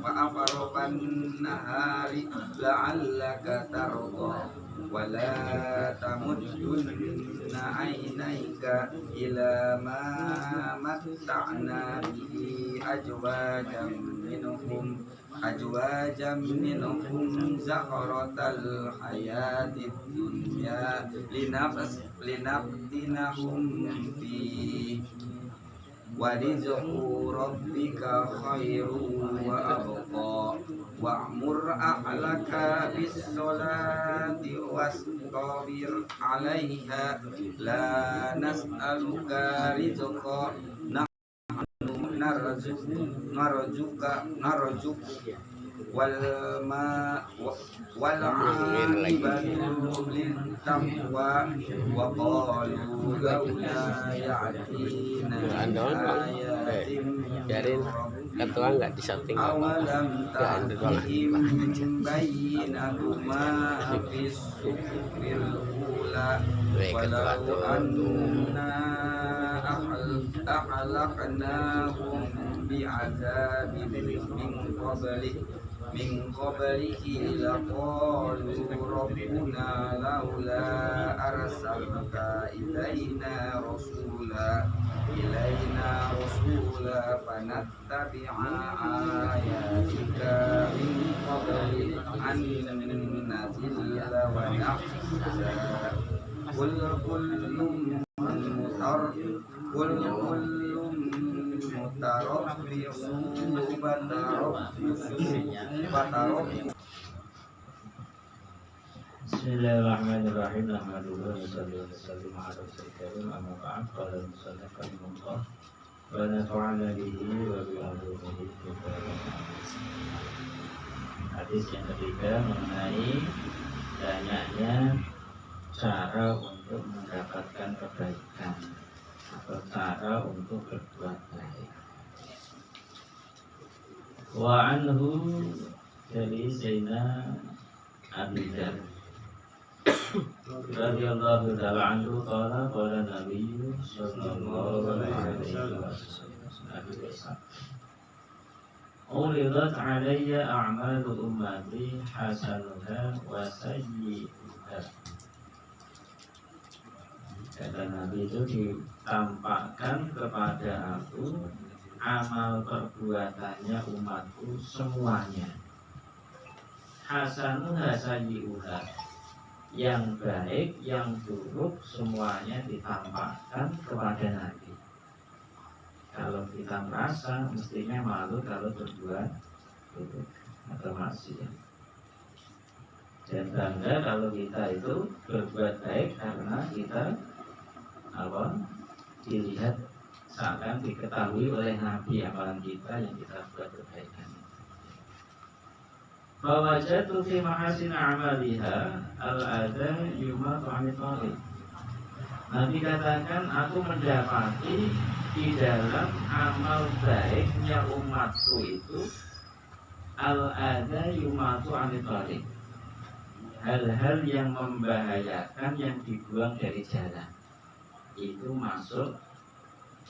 وأطراف النهار لعلك ترضى ولا تمدن عينيك إلى ما متعنا به أزواجا منهم زهرة الحياة الدنيا لنفتنهم فيه ورزق ربك خير وأبقى وأمر أهلك بالصلاة واصطبر عليها لا نسألك رزقا نرزق والعاقبة للتقوى وقالوا لولا يأتينا آيات من ربه أولم تأتهم بينة ما في الصحف الأولى ولو أنا أهلكناهم بعذاب من قبله لقالوا ربنا لولا أرسلت إلينا رسولا فنتبع آياتك من قبل أن نذل ونخزى قل كل متربص Bismillahirrahmanirrahim. Alhamdulillah wassalatu wassalamu ala rasulil karim. Amma ba'd. Qala al-musannif rahimahullah wa nafa'ana bihi wa bi ulumuhi. Hadis yang ketiga mengenai banyaknya cara untuk mendapatkan kebaikan atau cara untuk berbuat baik. Wa anhu dari Sayyidina Abi Dzar radhiyallahu ta'ala anhu qala Nabi sallallahu alaihi wasallam uridat alayya a'malu ummati hasanuha wa sayyi'uha. Kata Nabi itu ditampakkan kepada aku amal perbuatannya umatku semuanya, hasanuha sayyi'uha, yang baik yang buruk semuanya ditampakkan kepada Nabi. Kalau kita merasa mestinya malu kalau berbuat buruk atau maksiat, dan bangga kalau kita itu berbuat baik karena kita dilihat seakan diketahui oleh Nabi amalan kita yang kita buat kebaikan. Fawajatu fi mahasin amaliha al-adha yumatu anitari. Nabi katakan, aku mendapati di dalam amal baiknya umatku itu al-adha yumatu anitari, hal-hal yang membahayakan yang dibuang dari jalan, itu masuk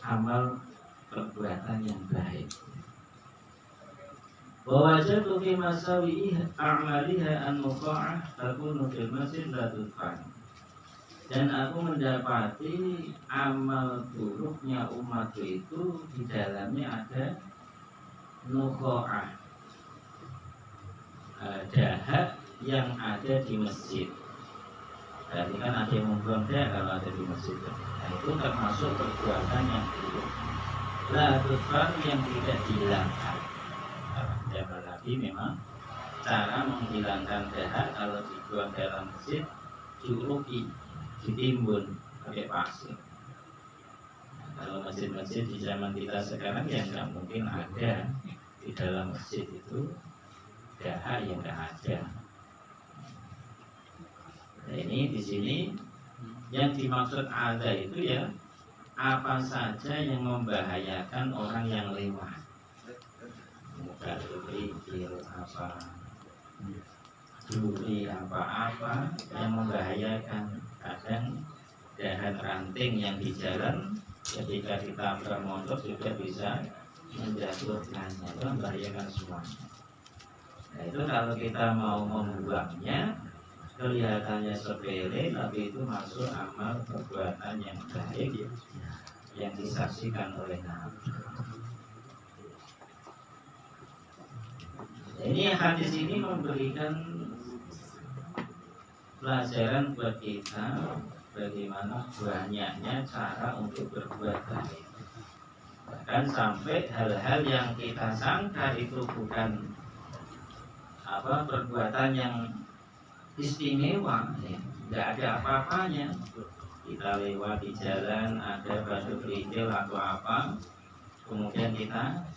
amal perbuatan yang baik. Wajatu fi masawi'i a'maliha an-muta'ah takunu fil masjid la tudfan. Dan aku mendapati amal buruknya umat itu di dalamnya ada nukha'ah, dahak yang ada di masjid. Berarti kan ada yang membuang dahak kalau ada di masjid. Nah, itu termasuk perbuatan yang buruk. La tudfan, yang tidak dihilangkan. Zaman Nabi memang cara menghilangkan dahak kalau dibuang dalam masjid diuruki, ditimbun pakai pasir. Nah, kalau masjid-masjid di zaman kita sekarang yang nggak mungkin ada di dalam masjid itu dahak yang nggak ada. Nah, ini di sini yang dimaksud ada itu ya apa saja yang membahayakan orang yang lewat. Muka berpikir apa, duri apa-apa yang membahayakan. Kadang dahan ranting yang di jalan ketika kita bermotor juga bisa menjatuhkannya, itu membahayakan semuanya. Nah, itu kalau kita mau membuangnya kelihatannya sepele, tapi itu masuk amal perbuatan yang baik yang disaksikan oleh Nabi. Ini hadis ini memberikan pelajaran buat kita bagaimana banyaknya cara untuk berbuat baik. Bahkan sampai hal-hal yang kita sangka itu bukan perbuatan yang istimewa, ya, nggak ada apa-apanya. Kita lewat di jalan ada batu kerikil atau apa, kemudian kita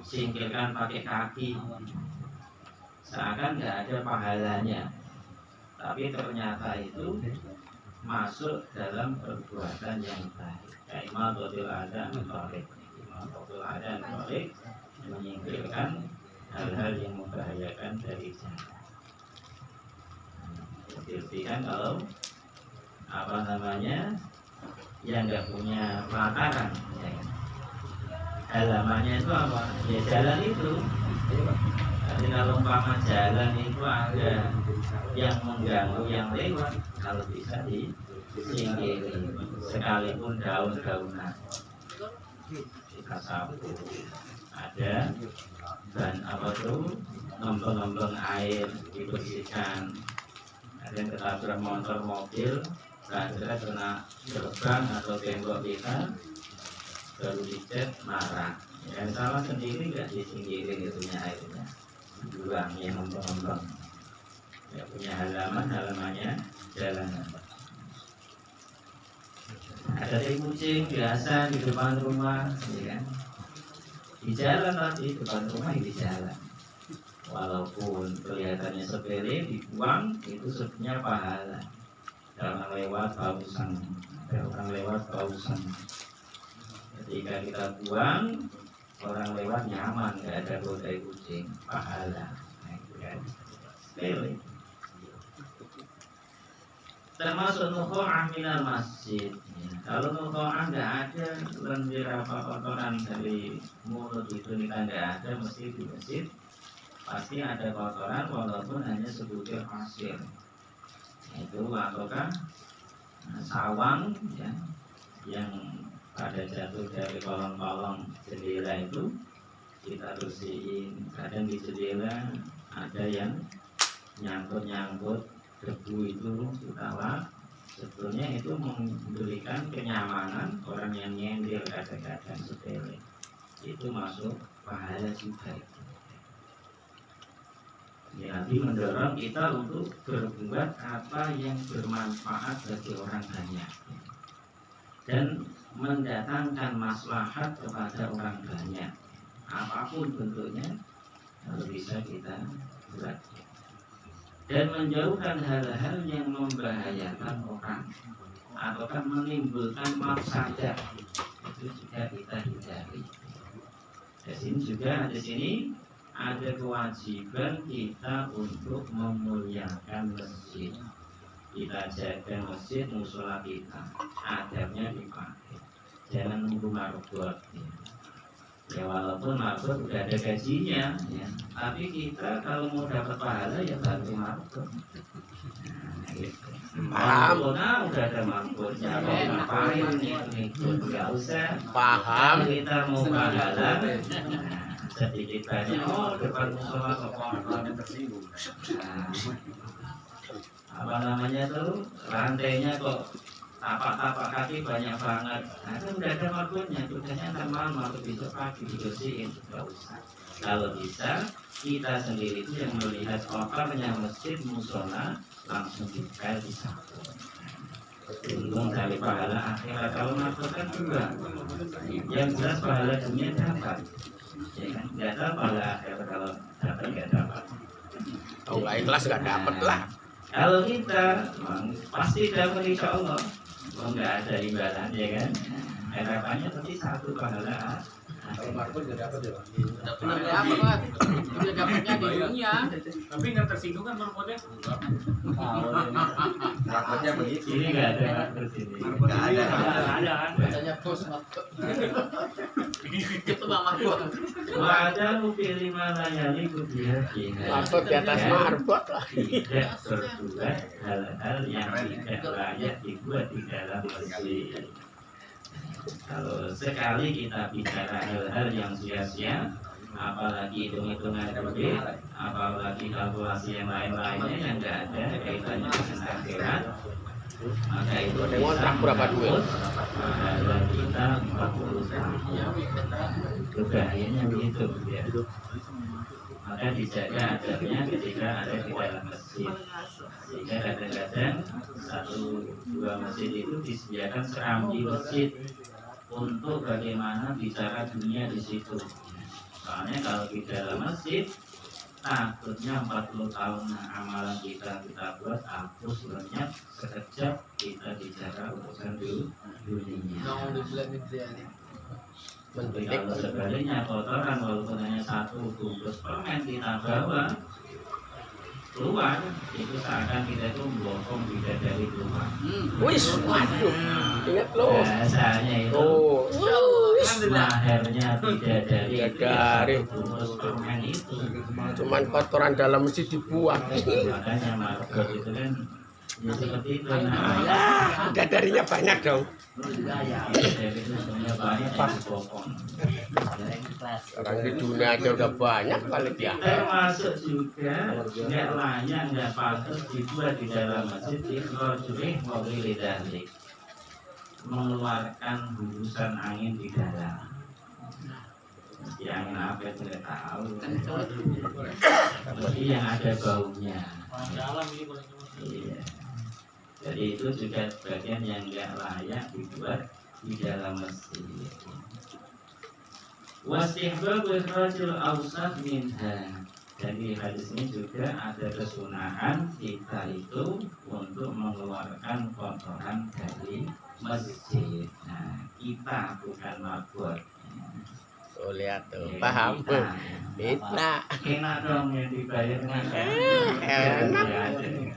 singkirkan pakai kaki, seakan nggak ada pahalanya, tapi ternyata itu masuk dalam perbuatan yang baik. Kaima totil ada mentorik, menyingkirkan hal-hal yang membahayakan dari jalan. Seperti kan kalau yang nggak punya pelataran, ya, halamannya itu apa? Ya jalan itu. Jadi kalau umpama jalan itu ada yang mengganggu yang lewat, kalau bisa disingkiri, sekalipun daun-daunan kita sapu. Ada dan ngembeng-ngembeng air dibersihkan. Ada yang ketabrak motor mobil, kira kena gerbang atau tembok kita, baru dicat marah. Yang salah sendiri nggak disingkirin itunya airnya, buang yang ngembeng-ngembeng. Ya punya halamannya jalanan. Ada kucing biasa di depan rumah, ya kan? Di jalan tadi, depan rumah di jalan. Walaupun kelihatannya sepele, dibuang itu sebenarnya pahala. Orang lewat pausan. Ketika kita buang, orang lewat nyaman, nggak ada bodai kucing, pahala. Nah, itu kan sepele. Termasuk nukha'ah minal masjid. Kalau nukha'ah nggak ada lendir apa kotoran dari mulut itu kita nggak ada, mesti di masjid pasti ada kotoran walaupun hanya sebutir pasir. Itu ataukah sawang, ya, yang pada jatuh dari kolong-kolong jendela itu kita bersihin. Kadang di jendela ada yang nyangkut debu itu kita lap. Sebetulnya itu memberikan kenyamanan orang yang nyender kadang-kadang sepele. Itu masuk pahala juga. Ya, Nabi mendorong kita untuk berbuat apa yang bermanfaat bagi orang banyak dan mendatangkan maslahat kepada orang banyak. Apapun bentuknya, kalau bisa kita buat. Dan menjauhkan hal-hal yang membahayakan orang ataukah menimbulkan mafsadah, itu juga kita hindari. Di sini ada kewajiban kita untuk memuliakan masjid. Kita jaga masjid musola kita, adabnya dipakai. Jangan nunggu marbot. Ya walaupun marbot udah ada gajinya, ya, tapi kita kalau mau dapat pahala ya bantu marbot. Udah ada marbotnya, ngapain ikut? Nggak usah. Paham. Kalau kita mau pahala, sedikit banyak. Oh depan musola apa namanya tuh, rantainya kok tapak-tapak kaki banyak banget. Nah itu udah ada marbotnya, tudahnya ntar malam atau besok pagi dibersihin. Nggak usah. Kalau bisa kita sendiri itu yang melihat kotornya masjid musola langsung dipel disapu. Untung dari pahala akhirat. Kalau marbot kan dua, yang jelas pahala dunia dapat, ya kan? Nggak tahu pahala akhirat, kalau dapat nggak dapat. Kalau nggak ikhlas nggak dapat lah. Kalau kita pasti dapat insya Allah. Nggak ada imbalan, ya kan? Harapannya tapi satu pahala Kalau marbot nggak dapat ya, Pak? Nggak dapat, Pak. Udah dapatnya di dunia. Tapi nggak tersinggung kan marbotnya? Rapatnya begitu. Ini nggak ada terus ini. Nggak ada. Nggak ada kan? Katanya bos marbot. Itu Bang Marbot. Wajar pilih mana yang ikut dia. Marbot di atas marbot lah. Tidak berbuat hal-hal yang tidak layak dibuat di dalam masjid. Kalau sekali kita bicara hal-hal yang sia-sia, apalagi hitung-hitungan duit, apalagi kalkulasi yang lain-lainnya yang tidak ada kaitannya dengan akhirat, maka itu Ada ngontrak berapa duit? pahala kita 40 tahun. Bahayanya begitu ya. Maka dijaga adabnya ketika ada di dalam masjid. Sehingga kadang-kadang 1-2 masjid itu disediakan serambi masjid untuk bagaimana bicara dunia di situ. Soalnya kalau di dalam masjid takutnya 40 tahun amalan kita buat hapus lenyap sekejap kita bicara urusan dunia. Mau dibilang gitu ya. Tapi kalau sebaliknya kotoran walaupun hanya 1 bungkus permen kita bawa keluar, itu seakan kita itu membokong bidadari keluar. Wis, waduh, ingat lo. Biasanya itu Oh, mahernya bidadari Bidadari. 1 bungkus permen itu. cuman kotoran dalam mesti dibuang. Makanya marbot itu kan ya seperti itu. Nah, Ya, bidadarinya banyak dong. bidadari itu sebenarnya banyak yang dibokong. Orang di dunia aja udah banyak kali dia. Termasuk juga nggak layak, nggak patut dibuat di dalam masjid ikhrajulih mobil lidalik, mengeluarkan hembusan angin di dalam. Mesti angin apa itu nggak tahu. Mesti yang ada baunya. Dalam ini boleh. Iya. Jadi itu juga bagian yang nggak layak dibuat di dalam masjid. Wastihbab ikhrajul awsat minha. Jadi hadis ini juga ada kesunahan kita itu untuk mengeluarkan kotoran dari masjid. Nah, kita bukan marbot. Oh, lihat tuh, Ya, paham? kita. Enak. Enak dong yang dibayarnya. Enak. Ya,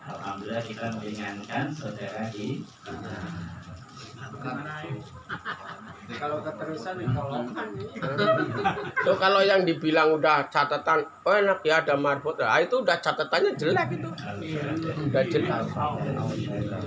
alhamdulillah kita meringankan saudara kita. Kalau keterusan dikolongkan. Tuh kalau yang dibilang udah catatan, oh enak ya ada marbot, nah, itu udah catatannya jelek itu. Udah jelas. Alhamdulillah.